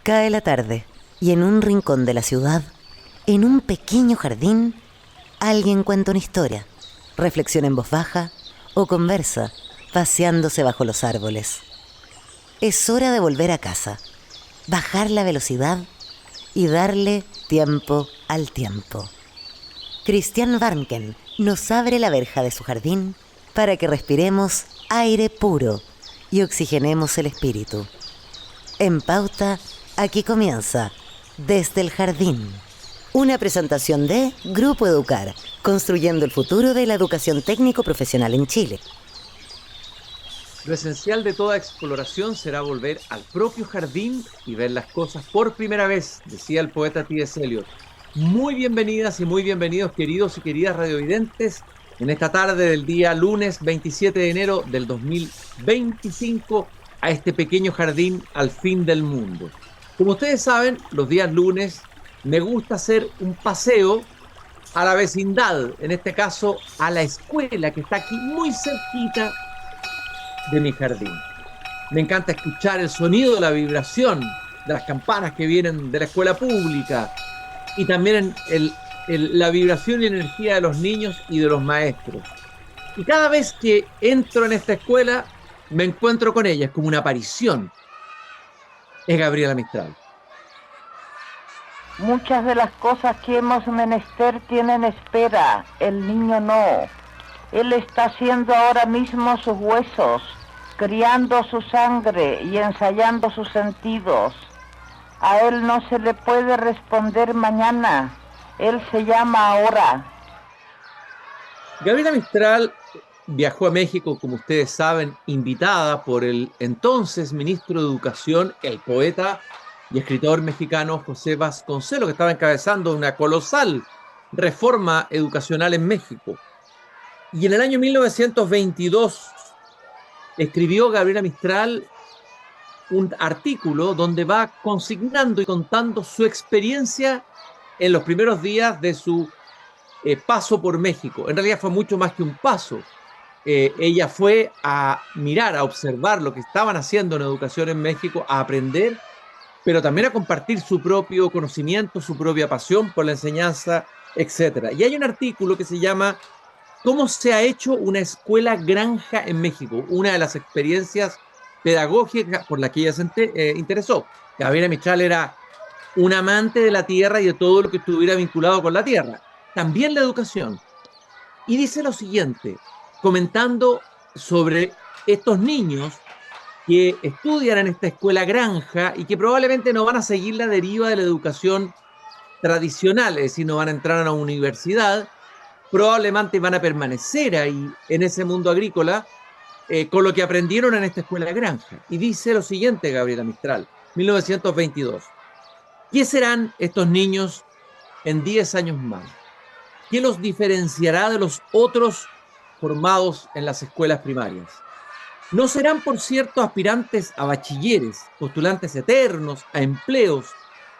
Cae la tarde y en un rincón de la ciudad, en un pequeño jardín, alguien cuenta una historia, reflexiona en voz baja o conversa, paseándose bajo los árboles. Es hora de volver a casa, bajar la velocidad y darle tiempo al tiempo. Christian Warnken nos abre la verja de su jardín para que respiremos aire puro y oxigenemos el espíritu. En Pauta, aquí comienza Desde el Jardín. Una presentación de Grupo Educar, construyendo el futuro de la educación técnico-profesional en Chile. Lo esencial de toda exploración será volver al propio jardín y ver las cosas por primera vez, decía el poeta T.S. Eliot. Muy bienvenidas y muy bienvenidos, queridos y queridas radiovidentes, en esta tarde del día lunes 27 de enero del 2025, a este pequeño jardín al fin del mundo. Como ustedes saben, los días lunes me gusta hacer un paseo a la vecindad, en este caso a la escuela que está aquí muy cerquita de mi jardín. Me encanta escuchar el sonido, la vibración de las campanas que vienen de la escuela pública y también la vibración y energía de los niños y de los maestros. Y cada vez que entro en esta escuela me encuentro con ella, es como una aparición. Es Gabriela Mistral. Muchas de las cosas que hemos menester tienen espera, el niño no. Él está haciendo ahora mismo sus huesos, criando su sangre y ensayando sus sentidos. A él no se le puede responder mañana, él se llama ahora. Gabriela Mistral viajó a México, como ustedes saben, invitada por el entonces ministro de Educación, el poeta y escritor mexicano José Vasconcelos, que estaba encabezando una colosal reforma educacional en México. Y en el año 1922 escribió Gabriela Mistral un artículo donde va consignando y contando su experiencia en los primeros días de su paso por México. En realidad fue mucho más que un paso. Ella fue a mirar, a observar lo que estaban haciendo en educación en México, a aprender, pero también a compartir su propio conocimiento, su propia pasión por la enseñanza, etc. Y hay un artículo que se llama ¿Cómo se ha hecho una escuela granja en México? Una de las experiencias pedagógicas por la que ella se interesó. Gabriela Mistral era un amante de la tierra y de todo lo que estuviera vinculado con la tierra. También la educación. Y dice lo siguiente, comentando sobre estos niños que estudian en esta escuela granja y que probablemente no van a seguir la deriva de la educación tradicional, es decir, no van a entrar a una universidad, probablemente van a permanecer ahí en ese mundo agrícola con lo que aprendieron en esta escuela granja. Y dice lo siguiente, Gabriela Mistral, 1922. ¿Qué serán estos niños en 10 años más? ¿Qué los diferenciará de los otros formados en las escuelas primarias? No serán, por cierto, aspirantes a bachilleres, postulantes eternos, a empleos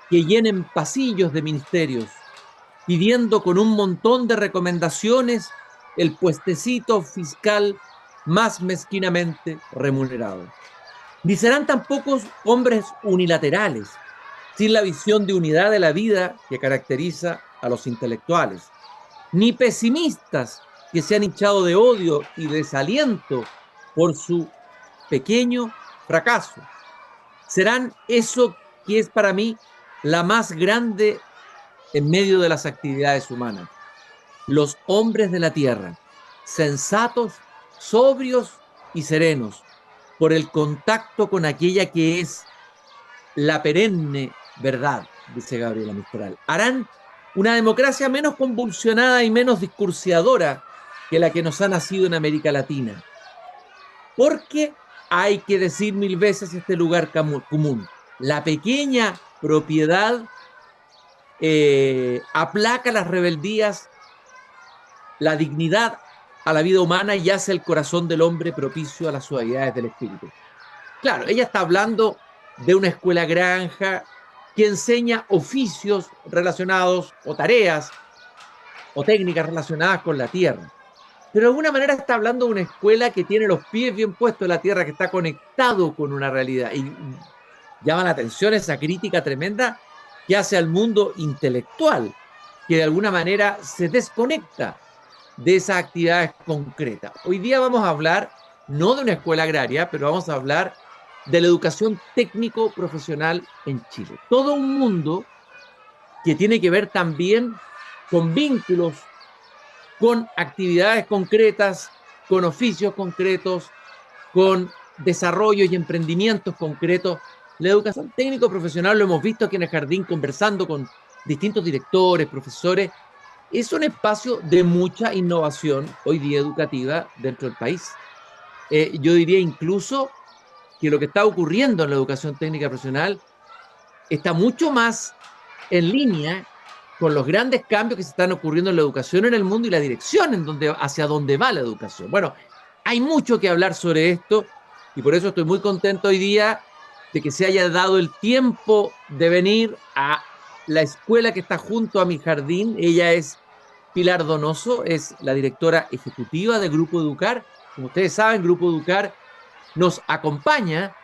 que llenen pasillos de ministerios, pidiendo con un montón de recomendaciones el puestecito fiscal más mezquinamente remunerado. Ni serán tampoco hombres unilaterales, sin la visión de unidad de la vida que caracteriza a los intelectuales, ni pesimistas que se han hinchado de odio y desaliento por su pequeño fracaso. Serán eso que es para mí la más grande en medio de las actividades humanas. Los hombres de la tierra, sensatos, sobrios y serenos, por el contacto con aquella que es la perenne verdad, dice Gabriela Mistral. Harán una democracia menos convulsionada y menos discursiadora que la que nos ha nacido en América Latina. Porque hay que decir 1000 veces este lugar común. La pequeña propiedad aplaca las rebeldías, la dignidad a la vida humana y hace el corazón del hombre propicio a las suavidades del espíritu. Claro, ella está hablando de una escuela granja que enseña oficios relacionados o tareas o técnicas relacionadas con la tierra. Pero de alguna manera está hablando de una escuela que tiene los pies bien puestos en la tierra, que está conectado con una realidad. Y llama la atención esa crítica tremenda que hace al mundo intelectual, que de alguna manera se desconecta de esas actividades concretas. Hoy día vamos a hablar no de una escuela agraria, pero vamos a hablar de la educación técnico-profesional en Chile. Todo un mundo que tiene que ver también con vínculos, con actividades concretas, con oficios concretos, con desarrollos y emprendimientos concretos. La educación técnico-profesional, lo hemos visto aquí en el jardín conversando con distintos directores, profesores, es un espacio de mucha innovación hoy día educativa dentro del país. Yo diría incluso que lo que está ocurriendo en la educación técnica profesional está mucho más en línea con los grandes cambios que se están ocurriendo en la educación en el mundo y la dirección hacia dónde va la educación. Bueno, hay mucho que hablar sobre esto y por eso estoy muy contento hoy día de que se haya dado el tiempo de venir a la escuela que está junto a mi jardín. Ella es Pilar Donoso, es la directora ejecutiva de Grupo Educar. Como ustedes saben, Grupo Educar nos acompaña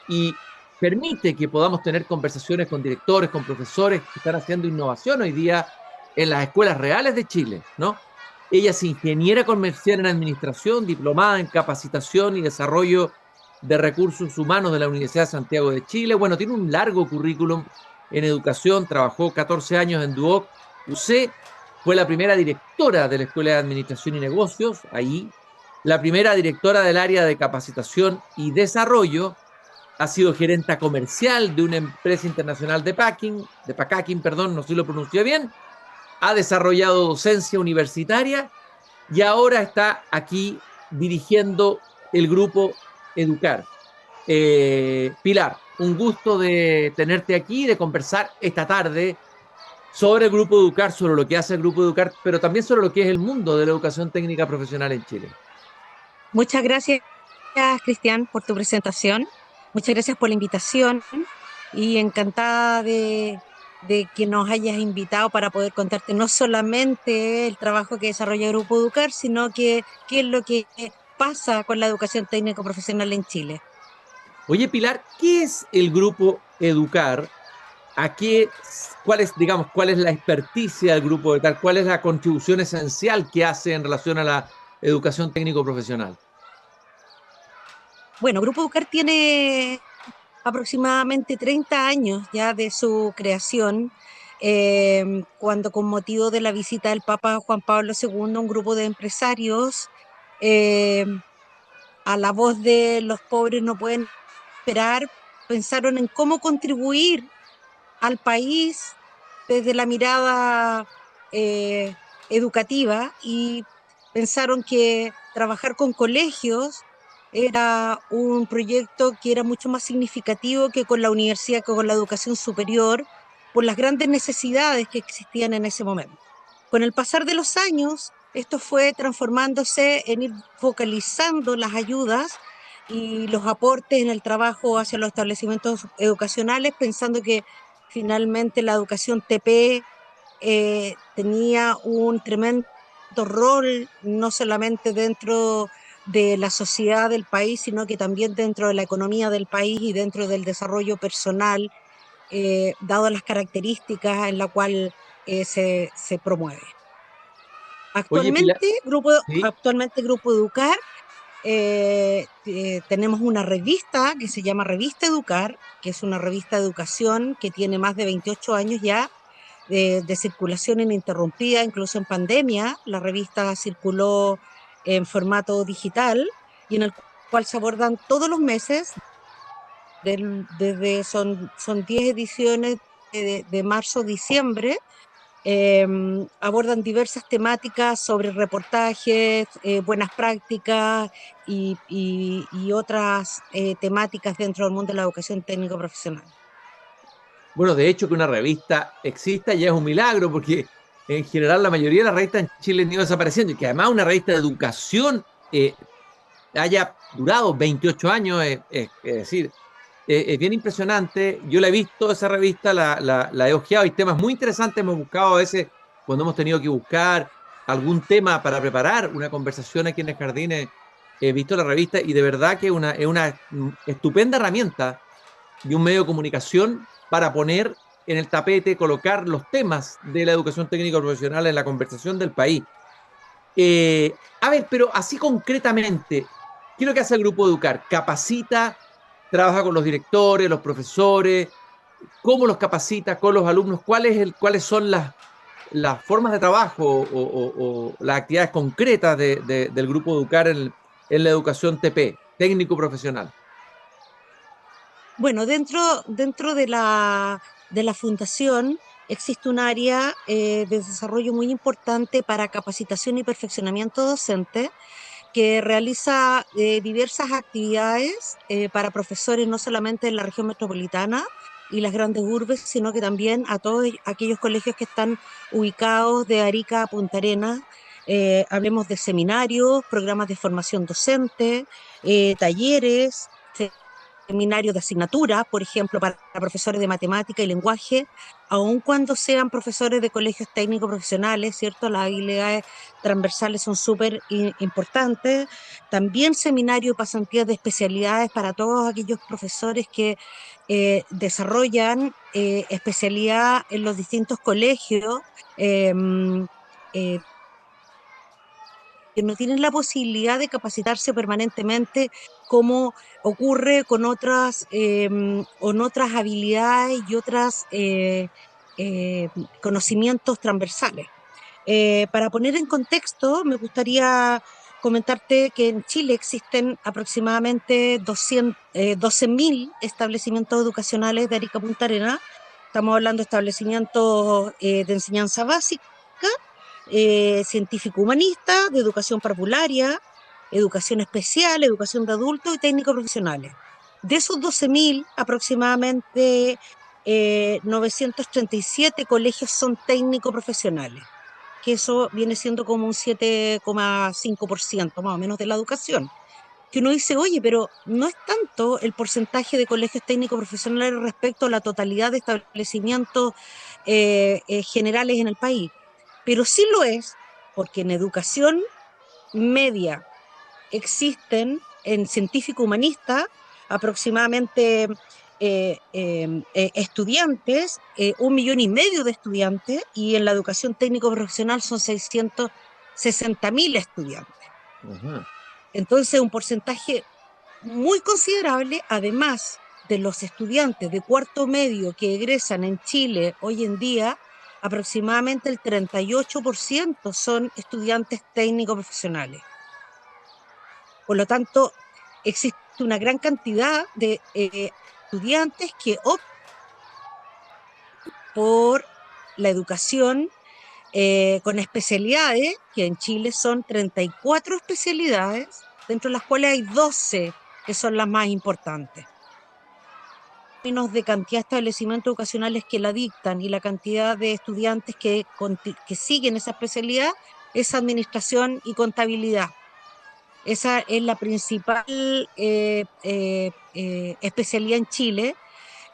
y permite que podamos tener conversaciones con directores, con profesores que están haciendo innovación hoy día en las escuelas reales de Chile, ¿no? Ella es ingeniera comercial en administración, diplomada en capacitación y desarrollo de recursos humanos de la Universidad de Santiago de Chile. Bueno, tiene un largo currículum en educación, trabajó 14 años en Duoc UC, fue la primera directora de la Escuela de Administración y Negocios, ahí, la primera directora del área de capacitación y desarrollo, ha sido gerenta comercial de una empresa internacional de packaging, perdón, no sé si lo pronuncié bien, ha desarrollado docencia universitaria y ahora está aquí dirigiendo el grupo Educar. Pilar, un gusto de tenerte aquí, de conversar esta tarde sobre el Grupo Educar, sobre lo que hace el Grupo Educar, pero también sobre lo que es el mundo de la educación técnica profesional en Chile. Muchas gracias, Cristian, por tu presentación. Muchas gracias por la invitación y encantada de que nos hayas invitado para poder contarte no solamente el trabajo que desarrolla el Grupo Educar, sino que qué es lo que pasa con la educación técnico profesional en Chile. Oye, Pilar, ¿qué es el Grupo Educar? ¿Cuál es la experticia del Grupo Educar? ¿Cuál es la contribución esencial que hace en relación a la educación técnico profesional? Bueno, Grupo Educar tiene aproximadamente 30 años ya de su creación, cuando con motivo de la visita del Papa Juan Pablo II, un grupo de empresarios, a la voz de los pobres no pueden esperar, pensaron en cómo contribuir al país desde la mirada educativa y pensaron que trabajar con colegios era un proyecto que era mucho más significativo que con la universidad, que con la educación superior, por las grandes necesidades que existían en ese momento. Con el pasar de los años, esto fue transformándose en ir focalizando las ayudas y los aportes en el trabajo hacia los establecimientos educacionales, pensando que finalmente la educación TP tenía un tremendo rol, no solamente dentro de la sociedad del país, sino que también dentro de la economía del país y dentro del desarrollo personal, dado las características en la cual se promueve. Actualmente, ¿Sí? Grupo Educar, tenemos una revista que se llama Revista Educar, que es una revista de educación que tiene más de 28 años ya, de circulación ininterrumpida, incluso en pandemia. La revista circuló en formato digital y en el cual se abordan todos los meses, son 10 ediciones de marzo a diciembre. Abordan diversas temáticas sobre reportajes, buenas prácticas y otras temáticas dentro del mundo de la educación técnico profesional. Bueno, de hecho que una revista exista ya es un milagro, porque en general la mayoría de las revistas en Chile han ido desapareciendo, y que además una revista de educación haya durado 28 años, es decir, es bien impresionante. Yo la he visto, esa revista, la he hojeado, hay temas muy interesantes, hemos buscado a veces, cuando hemos tenido que buscar algún tema para preparar una conversación aquí en el jardín, he visto la revista y de verdad que es una estupenda herramienta y un medio de comunicación para poner en el tapete, colocar los temas de la educación técnica profesional en la conversación del país. A ver, pero así concretamente, ¿qué es lo que hace el Grupo Educar? ¿Capacita, trabaja con los directores, los profesores? ¿Cómo los capacita con los alumnos? ¿Cuáles son las formas de trabajo o las actividades concretas del Grupo Educar en la educación TP, técnico profesional? Bueno, dentro de la fundación existe un área de desarrollo muy importante para capacitación y perfeccionamiento docente que realiza diversas actividades para profesores no solamente en la región metropolitana y las grandes urbes, sino que también a todos aquellos colegios que están ubicados de Arica a Punta Arenas. Hablemos de seminarios, programas de formación docente, talleres, seminarios de asignatura, por ejemplo, para profesores de matemática y lenguaje, aun cuando sean profesores de colegios técnicos profesionales, ¿cierto? Las habilidades transversales son súper importantes. También seminarios y pasantías de especialidades para todos aquellos profesores que desarrollan especialidad en los distintos colegios. Eh, eh, que no tienen la posibilidad de capacitarse permanentemente como ocurre con otras habilidades y otros conocimientos transversales. Para poner en contexto, me gustaría comentarte que en Chile existen aproximadamente 12.000 establecimientos educacionales de Arica Punta Arenas. Estamos hablando de establecimientos de enseñanza básica, científico-humanista, de educación parvularia, educación especial, educación de adultos y técnicos profesionales. De esos 12.000, aproximadamente 937 colegios son técnico profesionales, que eso viene siendo como un 7,5% más o menos de la educación. Que uno dice, oye, pero no es tanto el porcentaje de colegios técnicos profesionales respecto a la totalidad de establecimientos generales en el país, pero sí lo es porque en educación media existen en científico humanista aproximadamente estudiantes, 1,5 millones de estudiantes, y en la educación técnico profesional son 660.000 estudiantes. Ajá. Entonces, un porcentaje muy considerable, además de los estudiantes de cuarto medio que egresan en Chile hoy en día, aproximadamente el 38% son estudiantes técnicos profesionales. Por lo tanto, existe una gran cantidad de estudiantes que optan por la educación con especialidades, que en Chile son 34 especialidades, dentro de las cuales hay 12 que son las más importantes. Términos de cantidad de establecimientos educacionales que la dictan y la cantidad de estudiantes que siguen esa especialidad, es administración y contabilidad. Esa es la principal especialidad en Chile,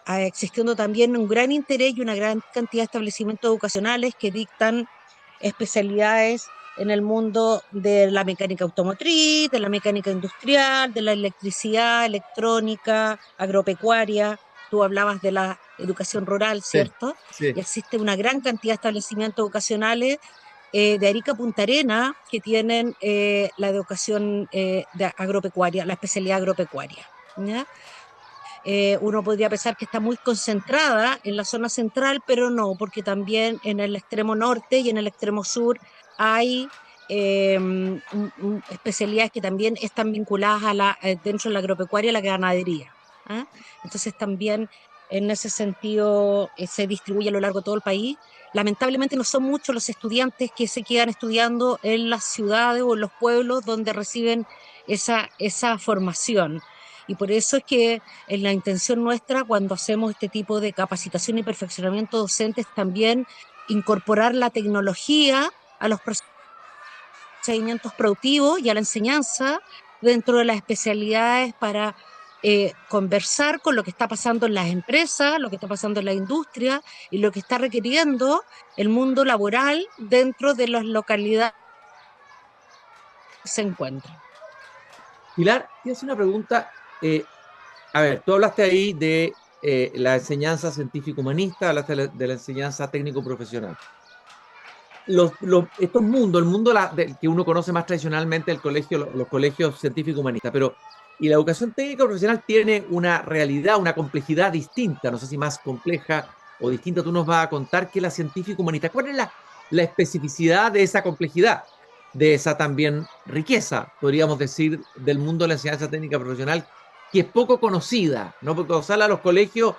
existiendo también un gran interés y una gran cantidad de establecimientos educacionales que dictan especialidades en el mundo de la mecánica automotriz, de la mecánica industrial, de la electricidad, electrónica, agropecuaria. Tú hablabas de la educación rural, Sí, ¿cierto? sí. Y existe una gran cantidad de establecimientos educacionales de Arica a Punta Arenas que tienen la educación de agropecuaria, la especialidad agropecuaria, ¿ya? Uno podría pensar que está muy concentrada en la zona central, pero no, porque también en el extremo norte y en el extremo sur hay especialidades que también están vinculadas dentro de la agropecuaria y la ganadería. ¿Ah? Entonces también en ese sentido se distribuye a lo largo de todo el país. Lamentablemente no son muchos los estudiantes que se quedan estudiando en las ciudades o en los pueblos donde reciben esa formación. Y por eso es que en la intención nuestra, cuando hacemos este tipo de capacitación y perfeccionamiento docentes, también incorporar la tecnología a los procedimientos productivos y a la enseñanza dentro de las especialidades para conversar con lo que está pasando en las empresas, lo que está pasando en la industria y lo que está requiriendo el mundo laboral dentro de las localidades que se encuentran. Pilar, te hace una pregunta. A ver, tú hablaste ahí de la enseñanza científico-humanista, hablaste de la enseñanza técnico-profesional. Estos mundos, el mundo que uno conoce más tradicionalmente, el colegio, los colegios científico-humanistas, pero y la educación técnico-profesional tiene una realidad, una complejidad distinta, no sé si más compleja o distinta, tú nos vas a contar que la científico-humanista. ¿Cuál es la especificidad de esa complejidad, de esa también riqueza, podríamos decir, del mundo de la enseñanza técnica profesional, que es poco conocida, ¿no? Porque cuando sale a los colegios,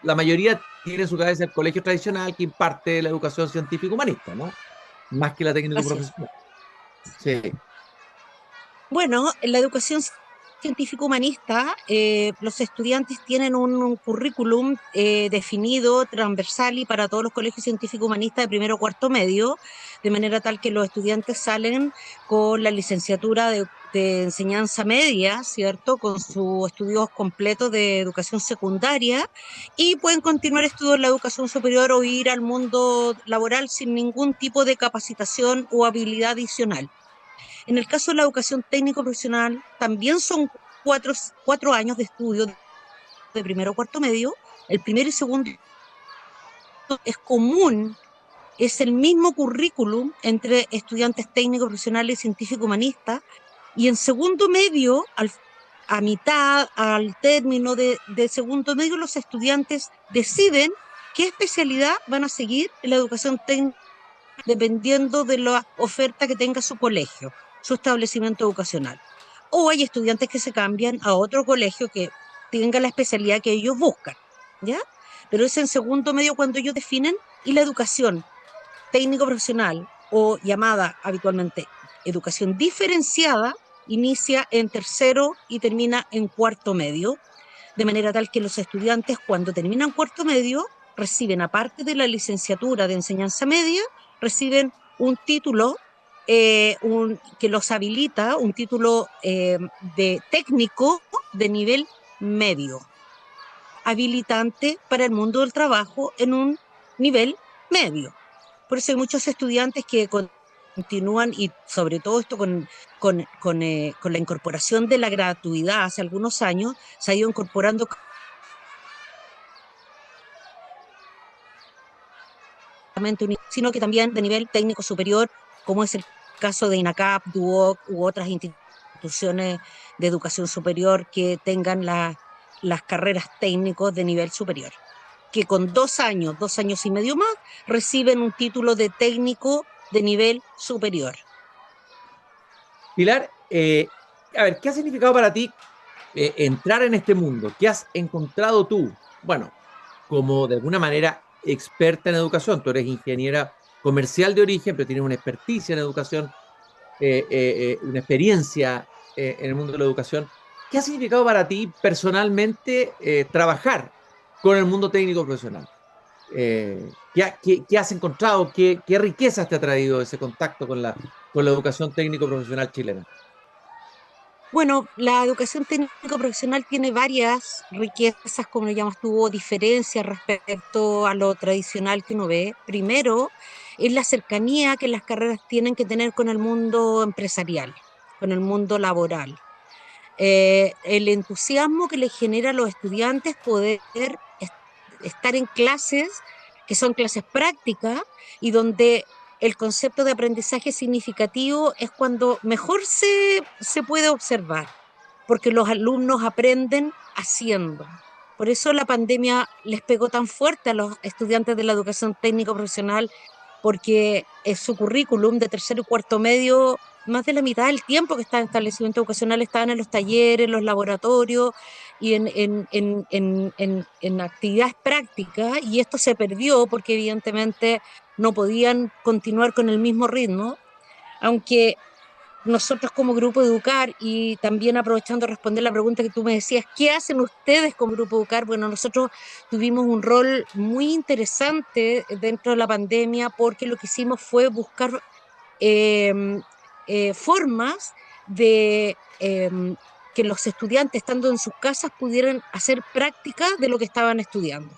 la mayoría tiene en su cabeza el colegio tradicional que imparte la educación científico-humanista, ¿no? Más que la Así es. técnico-profesional. Sí, Bueno, en la educación científico-humanista, los estudiantes tienen un currículum definido, transversal y para todos los colegios científico-humanistas de primero o cuarto medio, de manera tal que los estudiantes salen con la licenciatura de enseñanza media, ¿cierto? Con sus estudios completos de educación secundaria y pueden continuar estudios en la educación superior o ir al mundo laboral sin ningún tipo de capacitación o habilidad adicional. En el caso de la educación técnico profesional, también son cuatro años de estudio de primero a cuarto medio. El primero y segundo es común, es el mismo currículum entre estudiantes técnicos profesionales y científicos humanistas. Y en segundo medio, a mitad, al término de segundo medio, los estudiantes deciden qué especialidad van a seguir en la educación técnica dependiendo de la oferta que tenga su colegio, su establecimiento educacional. O hay estudiantes que se cambian a otro colegio que tenga la especialidad que ellos buscan, ¿ya? Pero es en segundo medio cuando ellos definen, y la educación técnico profesional o llamada habitualmente educación diferenciada inicia en tercero y termina en cuarto medio, de manera tal que los estudiantes cuando terminan cuarto medio reciben, aparte de la licenciatura de enseñanza media, reciben un título que los habilita, un título de técnico de nivel medio, habilitante para el mundo del trabajo en un nivel medio. Por eso hay muchos estudiantes que continúan, y sobre todo esto con la incorporación de la gratuidad hace algunos años, se ha ido incorporando, sino que también de nivel técnico superior, como es el caso de INACAP, DUOC u otras instituciones de educación superior que tengan las carreras técnicos de nivel superior, que con 2 años y medio más, reciben un título de técnico de nivel superior. Pilar, a ver, ¿qué ha significado para ti entrar en este mundo? ¿Qué has encontrado tú? Bueno, como de alguna manera experta en educación, tú eres ingeniera comercial de origen, pero tienes una experticia en educación, una experiencia en el mundo de la educación. ¿Qué ha significado para ti personalmente trabajar con el mundo técnico profesional? ¿Qué has encontrado? ¿Qué riquezas te ha traído ese contacto con la educación técnico profesional chilena? Bueno, la educación técnico profesional tiene varias riquezas, como le llamas tú, o diferencias respecto a lo tradicional que uno ve. Primero, es la cercanía que las carreras tienen que tener con el mundo empresarial, con el mundo laboral. El entusiasmo que les genera a los estudiantes poder estar en clases que son clases prácticas y donde el concepto de aprendizaje significativo es cuando mejor se puede observar, porque los alumnos aprenden haciendo. Por eso la pandemia les pegó tan fuerte a los estudiantes de la educación técnico profesional, porque su currículum de tercero y cuarto medio, más de la mitad del tiempo que está en establecimiento educacional estaban en los talleres, en los laboratorios y en actividades prácticas, y esto se perdió porque evidentemente no podían continuar con el mismo ritmo, aunque nosotros como Grupo Educar, y también aprovechando de responder la pregunta que tú me decías, ¿qué hacen ustedes como Grupo Educar? Bueno, nosotros tuvimos un rol muy interesante dentro de la pandemia porque lo que hicimos fue buscar eh, formas de que los estudiantes, estando en sus casas, pudieran hacer práctica de lo que estaban estudiando.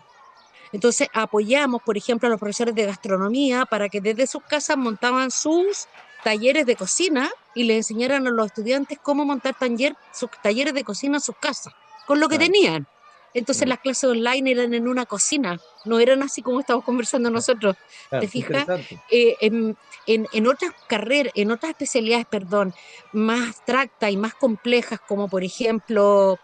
Entonces apoyamos, por ejemplo, a los profesores de gastronomía para que desde sus casas montaban sus talleres de cocina y le enseñaran a los estudiantes cómo montar sus talleres de cocina en sus casas, con lo que Claro. tenían. Entonces claro, las clases online eran en una cocina, no eran así como estamos conversando nosotros. ¿Te claro, qué fijas? interesante. En otras carreras, en otras especialidades, perdón, más abstractas y más complejas, como por ejemplo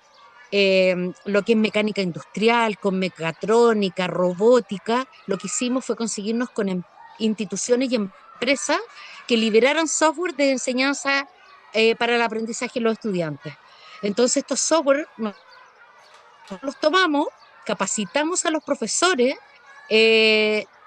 lo que es mecánica industrial, con mecatrónica, robótica, lo que hicimos fue conseguirnos con instituciones y empresas que liberaran software de enseñanza para el aprendizaje de los estudiantes. Entonces estos software los tomamos, capacitamos a los profesores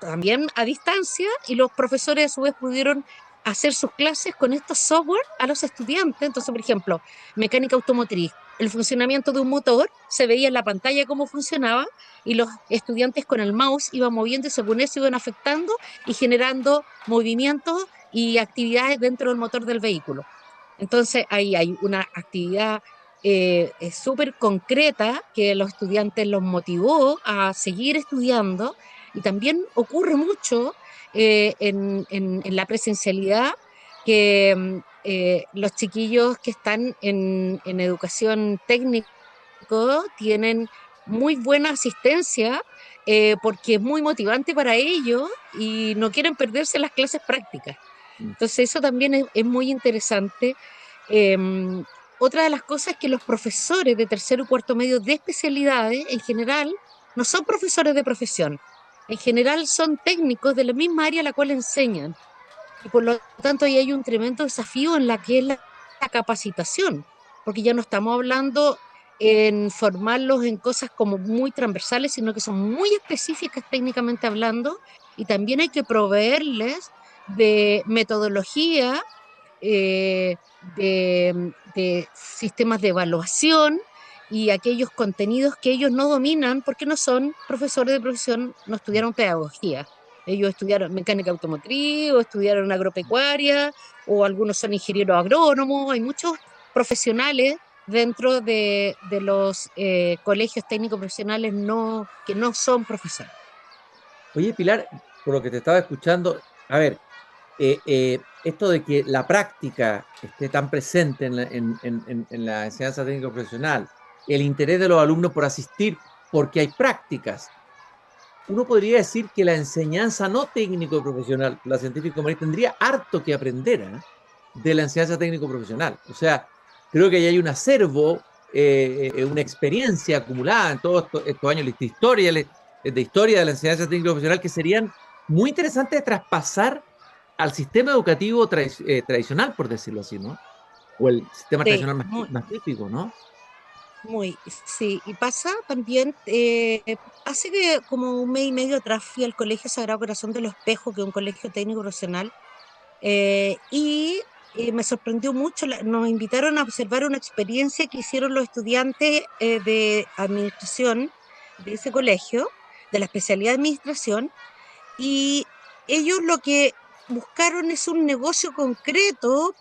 también a distancia y los profesores a su vez pudieron hacer sus clases con estos software a los estudiantes. Entonces, por ejemplo, mecánica automotriz, el funcionamiento de un motor, se veía en la pantalla cómo funcionaba y los estudiantes con el mouse iban moviendo y según eso iban afectando y generando movimientos y actividades dentro del motor del vehículo. Entonces, ahí hay una actividad es súper concreta que los estudiantes los motivó a seguir estudiando y también ocurre mucho en la presencialidad que los chiquillos que están en educación técnica tienen muy buena asistencia porque es muy motivante para ellos y no quieren perderse las clases prácticas. Entonces eso también es muy interesante. Otra de las cosas es que los profesores de tercero y cuarto medio de especialidades, en general, no son profesores de profesión. En general son técnicos de la misma área a la cual enseñan. Y por lo tanto ahí hay un tremendo desafío en la que es la capacitación, porque ya no estamos hablando en formarlos en cosas como muy transversales, sino que son muy específicas técnicamente hablando, y también hay que proveerles de metodología de sistemas de evaluación y aquellos contenidos que ellos no dominan porque no son profesores de profesión, no estudiaron pedagogía. Ellos estudiaron mecánica automotriz o estudiaron agropecuaria o algunos son ingenieros agrónomos. Hay muchos profesionales dentro de los colegios técnicos profesionales que no son profesores. Oye, Pilar, por lo que te estaba escuchando, a ver, esto de que la práctica esté tan presente en la enseñanza técnico profesional, el interés de los alumnos por asistir porque hay prácticas, uno podría decir que la enseñanza no técnico profesional, la científico marina, tendría harto que aprender, ¿eh? De la enseñanza técnico profesional. O sea, creo que ahí hay un acervo, una experiencia acumulada en todos estos años de historia de la enseñanza técnico profesional que serían muy interesantes de traspasar al sistema educativo tradicional, por decirlo así, ¿no? O el sistema Sí, tradicional muy, más típico, ¿no? muy, sí. Y pasa también, hace que como un mes y medio atrás fui al Colegio Sagrado Corazón de los Espejos, que es un colegio técnico profesional, y me sorprendió mucho, nos invitaron a observar una experiencia que hicieron los estudiantes de administración de ese colegio, de la especialidad de administración, y ellos lo que buscaron es un negocio concreto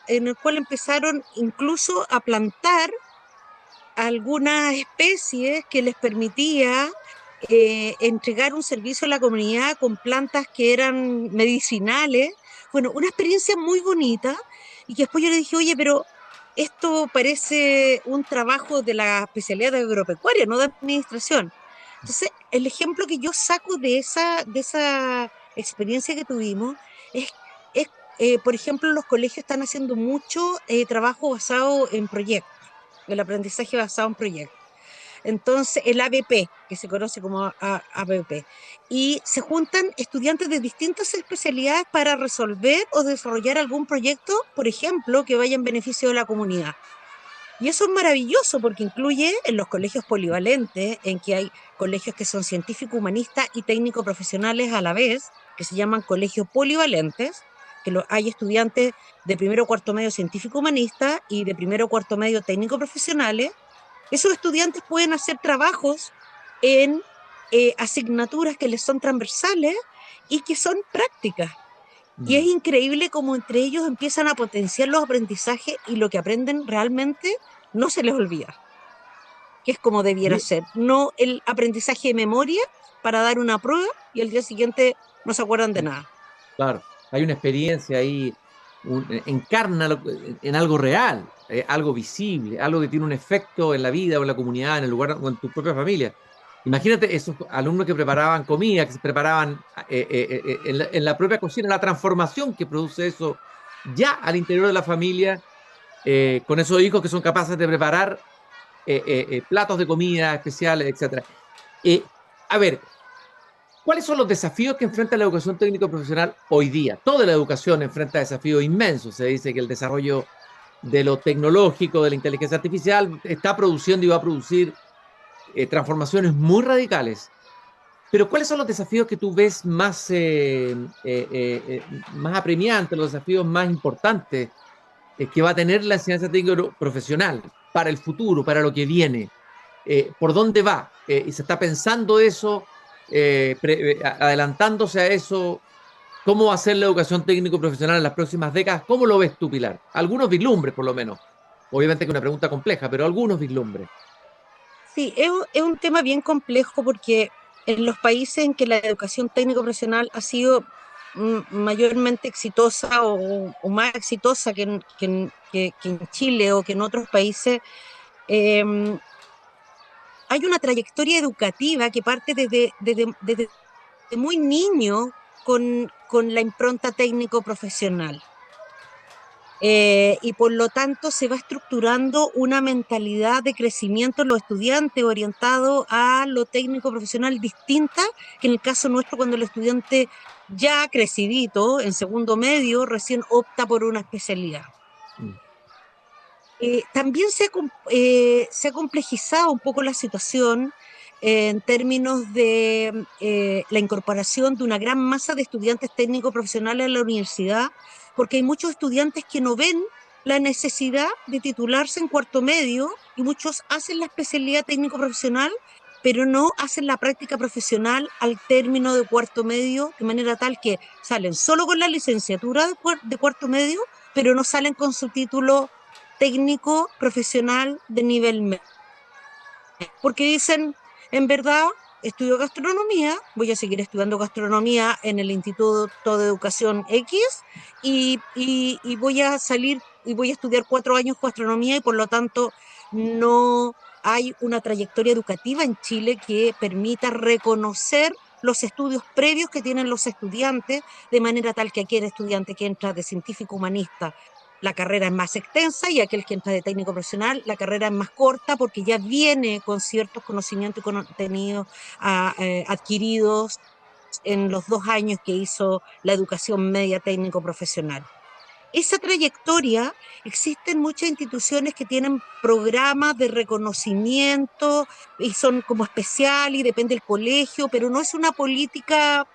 en el cual empezaron incluso a plantar algunas especies que les permitía entregar un servicio a la comunidad con plantas que eran medicinales. Bueno, una experiencia muy bonita y que después yo le dije, oye, pero esto parece un trabajo de la especialidad de agropecuaria, no de administración. Entonces, el ejemplo que yo saco de esa experiencia que tuvimos es por ejemplo, los colegios están haciendo mucho trabajo basado en proyectos, el aprendizaje basado en proyectos. Entonces, el ABP, que se conoce como ABP, y se juntan estudiantes de distintas especialidades para resolver o desarrollar algún proyecto, por ejemplo, que vaya en beneficio de la comunidad. Y eso es maravilloso porque incluye en los colegios polivalentes, en que hay colegios que son científico-humanistas y técnico-profesionales a la vez, que se llaman colegios polivalentes, hay estudiantes de primero o cuarto medio científico-humanista y de primero o cuarto medio técnico-profesionales. Esos estudiantes pueden hacer trabajos en asignaturas que les son transversales y que son prácticas. Y es Mm. increíble cómo entre ellos empiezan a potenciar los aprendizajes y lo que aprenden realmente no se les olvida, que es como debiera Oye, ser. No el aprendizaje de memoria para dar una prueba y el día siguiente no se acuerdan de nada. claro, hay una experiencia ahí encarna en algo real, algo visible, algo que tiene un efecto en la vida o en la comunidad, en el lugar o en tu propia familia. Imagínate esos alumnos que preparaban comida, que se preparaban en la propia cocina, la transformación que produce eso ya al interior de la familia, con esos hijos que son capaces de preparar platos de comida especiales, etc. A ver, ¿cuáles son los desafíos que enfrenta la educación técnico profesional hoy día? Toda la educación enfrenta desafíos inmensos. Se dice que el desarrollo de lo tecnológico, de la inteligencia artificial, está produciendo y va a producir transformaciones muy radicales. Pero ¿cuáles son los desafíos que tú ves más apremiantes, los desafíos más importantes que va a tener la enseñanza técnico profesional para el futuro, para lo que viene? ¿Por dónde va? ¿Y se está pensando eso, adelantándose a eso? ¿Cómo va a ser la educación técnico profesional en las próximas décadas? ¿Cómo lo ves tú, Pilar? Algunos vislumbres, por lo menos. Obviamente que es una pregunta compleja, pero algunos vislumbres. Sí, es un tema bien complejo porque en los países en que la educación técnico profesional ha sido mayormente exitosa o más exitosa que en Chile o que en otros países, em, hay una trayectoria educativa que parte desde muy niño con la impronta técnico profesional. Y por lo tanto se va estructurando una mentalidad de crecimiento en los estudiantes orientado a lo técnico profesional distinta que en el caso nuestro cuando el estudiante ya crecidito, en segundo medio, recién opta por una especialidad. Mm. También se ha complejizado un poco la situación en términos de la incorporación de una gran masa de estudiantes técnicos profesionales a la universidad, porque hay muchos estudiantes que no ven la necesidad de titularse en cuarto medio y muchos hacen la especialidad técnico profesional, pero no hacen la práctica profesional al término de cuarto medio, de manera tal que salen solo con la licenciatura de cuarto medio, pero no salen con su título técnico profesional de nivel medio. Porque dicen, en verdad, estudio gastronomía, voy a seguir estudiando gastronomía en el Instituto de Educación X y voy a salir y voy a estudiar 4 años gastronomía y por lo tanto no hay una trayectoria educativa en Chile que permita reconocer los estudios previos que tienen los estudiantes, de manera tal que aquel estudiante que entra de científico humanista la carrera es más extensa y aquel que entra de técnico profesional, la carrera es más corta porque ya viene con ciertos conocimientos y contenidos adquiridos en los 2 años que hizo la educación media técnico profesional. Esa trayectoria, existen muchas instituciones que tienen programas de reconocimiento y son como especial y depende del colegio, pero no es una política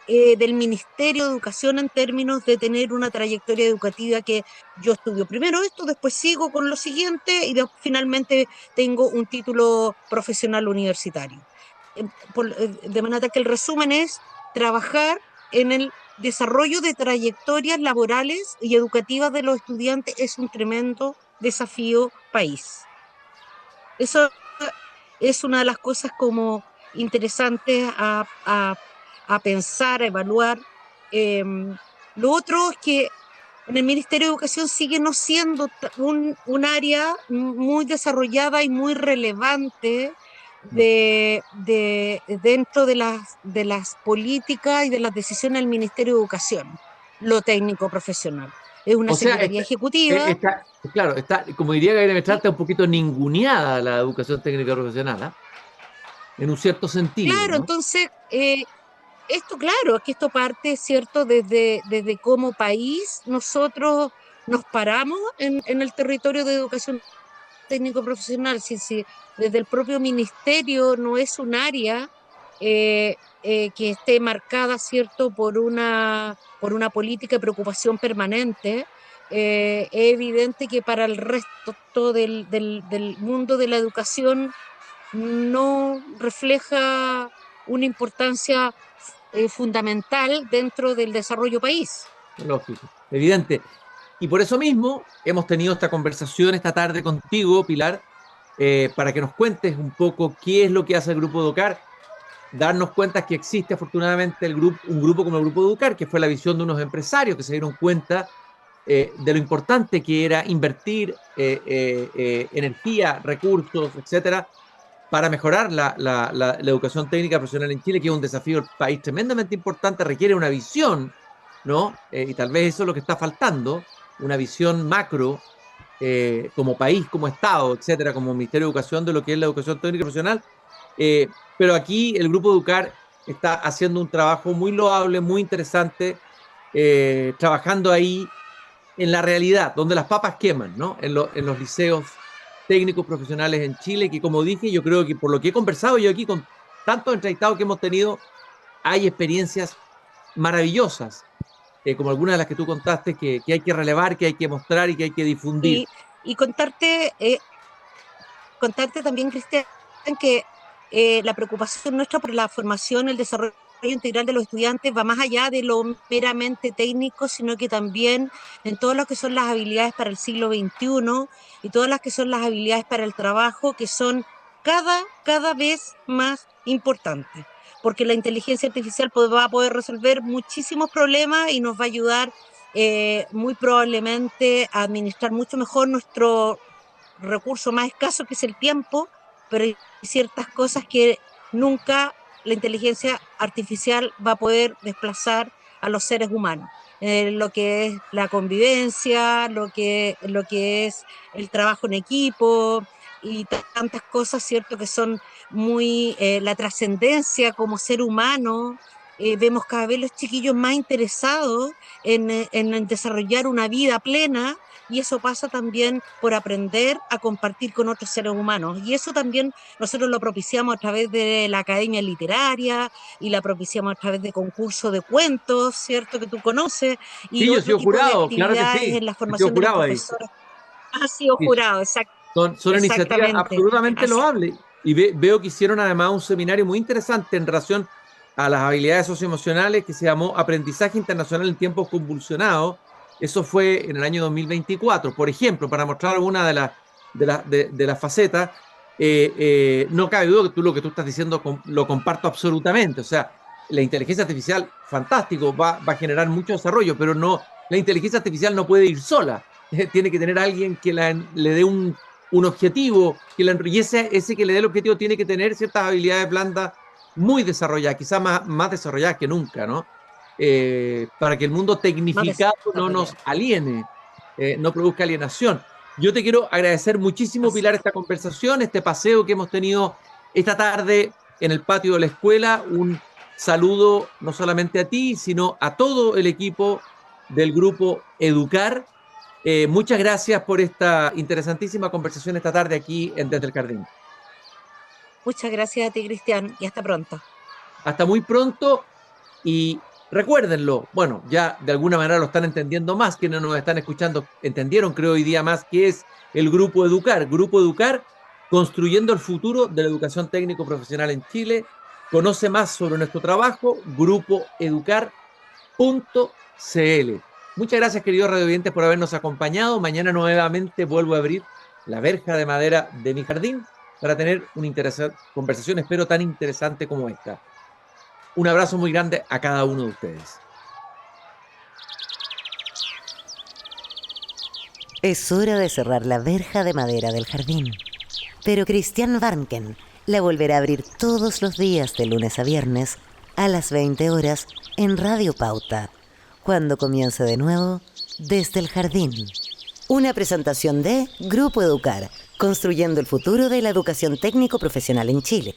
del Ministerio de Educación en términos de tener una trayectoria educativa que yo estudio primero esto, después sigo con lo siguiente y finalmente tengo un título profesional universitario. De manera que el resumen es trabajar en el desarrollo de trayectorias laborales y educativas de los estudiantes es un tremendo desafío país. Eso es una de las cosas como interesantes a pensar, a evaluar. Lo otro es que en el Ministerio de Educación sigue no siendo un área muy desarrollada y muy relevante dentro de las políticas y de las decisiones del Ministerio de Educación, lo técnico profesional. Es una O sea, secretaría ejecutiva. claro, como diría Gabriela Mestral, Y, está un poquito ninguneada la educación técnica profesional, ¿ah? En un cierto sentido, claro, ¿no? entonces esto, claro, es que esto parte, ¿cierto?, desde cómo país nosotros nos paramos en el territorio de educación técnico profesional, si desde el propio ministerio no es un área que esté marcada, ¿cierto?, por una política de preocupación permanente. Es evidente que para el resto del mundo de la educación no refleja una importancia fundamental dentro del desarrollo país. Lógico, evidente. Y por eso mismo hemos tenido esta conversación esta tarde contigo, Pilar, para que nos cuentes un poco qué es lo que hace el Grupo Educar, darnos cuenta que existe afortunadamente un grupo como el Grupo Educar, que fue la visión de unos empresarios que se dieron cuenta de lo importante que era invertir energía, recursos, etcétera, para mejorar la educación técnica profesional en Chile, que es un desafío del país tremendamente importante, requiere una visión, ¿no? Y tal vez eso es lo que está faltando, una visión macro, como país, como Estado, etcétera, como Ministerio de Educación, de lo que es la educación técnica profesional. Pero aquí el Grupo Educar está haciendo un trabajo muy loable, muy interesante, trabajando ahí en la realidad, donde las papas queman, ¿no? En los liceos técnicos profesionales en Chile, que como dije, yo creo que por lo que he conversado yo aquí con tantos entrevistados que hemos tenido, hay experiencias maravillosas, como algunas de las que tú contaste, que hay que relevar, que hay que mostrar y que hay que difundir. Y contarte también, Cristian, que la preocupación nuestra por la formación, el desarrollo integral de los estudiantes va más allá de lo meramente técnico, sino que también en todo lo que son las habilidades para el siglo XXI y todas las que son las habilidades para el trabajo, que son cada vez más importantes, porque la inteligencia artificial va a poder resolver muchísimos problemas y nos va a ayudar muy probablemente a administrar mucho mejor nuestro recurso más escaso, que es el tiempo, pero hay ciertas cosas que nunca la inteligencia artificial va a poder desplazar a los seres humanos. Lo que es la convivencia, lo que es el trabajo en equipo y tantas cosas, ¿cierto?, que son muy la trascendencia como ser humano. Vemos cada vez los chiquillos más interesados en desarrollar una vida plena, y eso pasa también por aprender a compartir con otros seres humanos. Y eso también nosotros lo propiciamos a través de la academia literaria y la propiciamos a través de concursos de cuentos, ¿cierto?, que tú conoces, y Sí, yo he otro sido tipo de jurado, claro que actividades sí, en la he sido formación de los jurado ahí. profesores. Ha sido Sí, jurado, son iniciativas exactamente. absolutamente Así, loables. Y veo que hicieron además un seminario muy interesante en relación a las habilidades socioemocionales que se llamó Aprendizaje Internacional en Tiempos Convulsionados. Eso fue en el año 2024. Por ejemplo, para mostrar una de las facetas, no cabe duda que lo que tú estás diciendo lo comparto absolutamente. O sea, la inteligencia artificial, fantástico, va a generar mucho desarrollo, pero no, la inteligencia artificial no puede ir sola. Tiene que tener alguien que le dé un objetivo, que y ese que le dé el objetivo tiene que tener ciertas habilidades blandas muy desarrolladas, quizás más desarrolladas que nunca, ¿no? Para que el mundo más tecnificado no nos desarrollado. aliene, no produzca alienación. Yo te quiero agradecer muchísimo, Así Pilar, esta conversación, este paseo que hemos tenido esta tarde en el patio de la escuela. Un saludo no solamente a ti, sino a todo el equipo del grupo Educar. Muchas gracias por esta interesantísima conversación esta tarde aquí en Desde el Jardín. Muchas gracias a ti, Cristian, y hasta pronto. Hasta muy pronto y recuérdenlo, bueno, ya de alguna manera lo están entendiendo más, quienes nos están escuchando entendieron, creo, hoy día más, que es el Grupo Educar. Grupo Educar, construyendo el futuro de la educación técnico profesional en Chile. Conoce más sobre nuestro trabajo, grupoeducar.cl. Muchas gracias, queridos radiovidentes, por habernos acompañado. Mañana nuevamente vuelvo a abrir la verja de madera de mi jardín para tener una conversación, espero, tan interesante como esta. Un abrazo muy grande a cada uno de ustedes. Es hora de cerrar la verja de madera del jardín. Pero Cristian Warnken la volverá a abrir todos los días de lunes a viernes a las 20 horas en Radio Pauta, cuando comience de nuevo Desde el Jardín. Una presentación de Grupo Educar, construyendo el futuro de la educación técnico profesional en Chile.